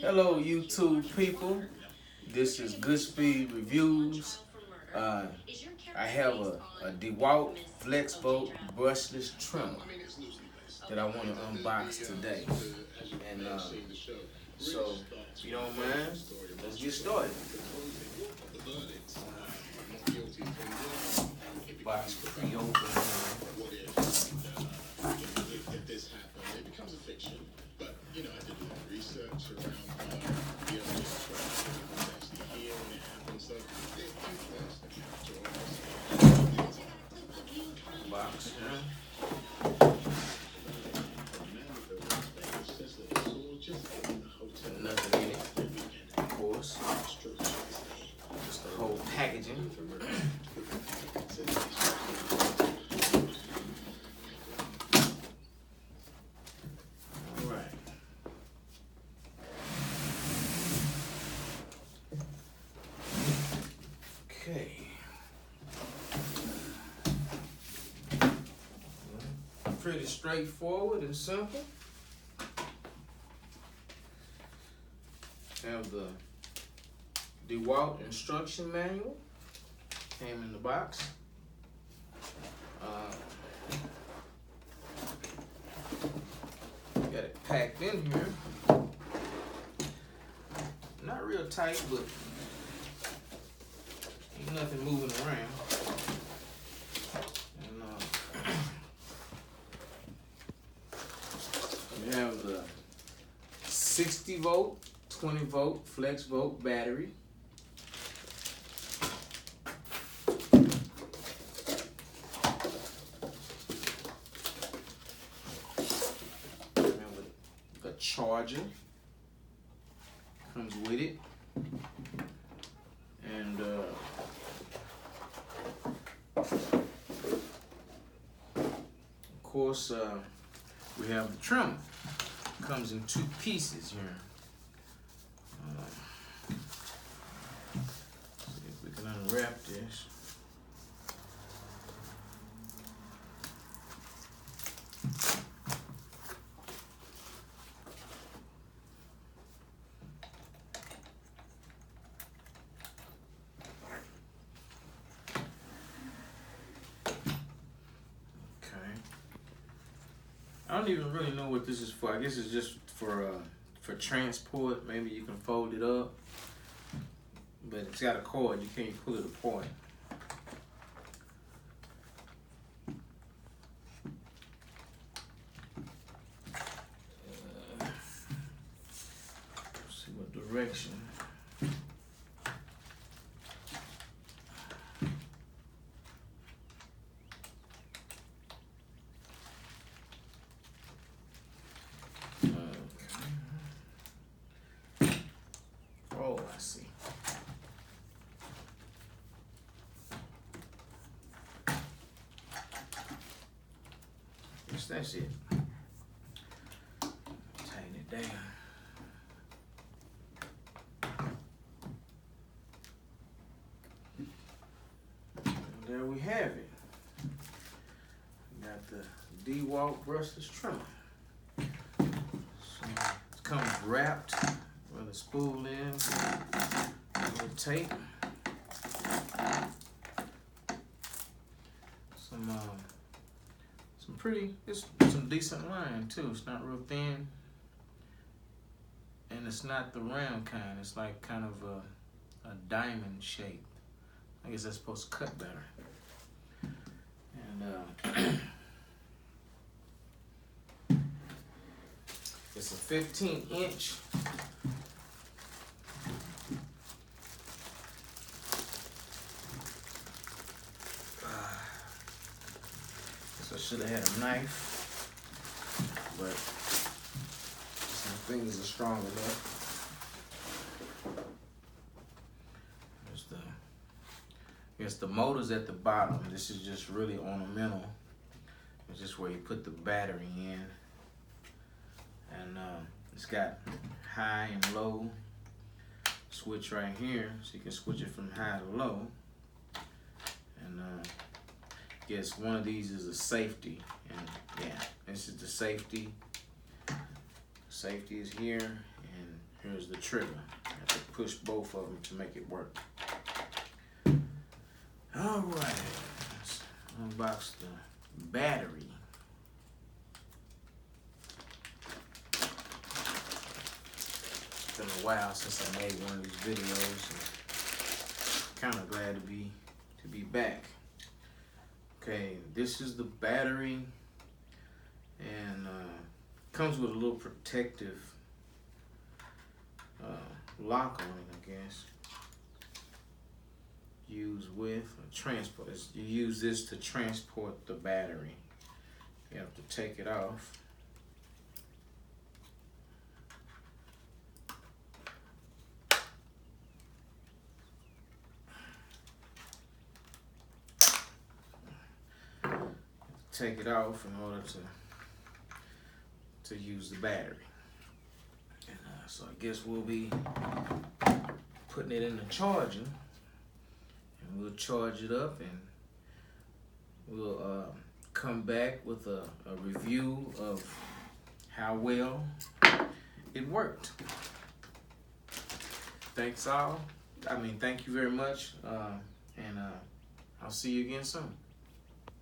Hello, YouTube people. This is Good Speed Reviews. I have a Dewalt Flexbolt brushless trimmer that I want to unbox today. And so, if you don't mind, let's get started. Box pre-open. Box, nothing in it, of course. Just the whole packaging. All right. Okay. Pretty straightforward and simple. Have the Dewalt instruction manual. Came in the box. Got it packed in here. Not real tight, but ain't nothing moving around. And we have the 60 volt, 20 volt flex volt battery. Remember the charger comes with it. And of course, we have the trimmer. Comes in two pieces here. See if we can unwrap this. I don't even really know what this is for. I guess it's just for transport. Maybe you can fold it up, but it's got a cord. You can't pull it apart. Let's see what direction. Oh, I see. Guess that's it. Tighten it down. And there we have it. We got the Dewalt brushless trimmer. So it comes wrapped with a spool in, a little tape, some pretty, it's some decent line too. It's not real thin, and it's not the round kind. It's like kind of a diamond shape. I guess that's supposed to cut better. And it's a 15-inch. So I should have had a knife, but my fingers are strong enough. There's I guess the motor's at the bottom. This is just really ornamental. It's just where you put the battery in. And it's got high and low switch right here, so you can switch it from high to low. And guess one of these is a safety, and yeah, this is the safety. Safety is here, and here's the trigger. I have to push both of them to make it work. All right, let's unbox the battery. It's been a while since I made one of these videos. So kind of glad to be back. Okay, this is the battery, and comes with a little protective lock on it, I guess. Use with transport. You use this to transport the battery. You have to take it off. Take it off in order to use the battery. And so I guess we'll be putting it in the charging, and we'll charge it up, and we'll come back with a review of how well it worked. Thank you very much, and I'll see you again soon.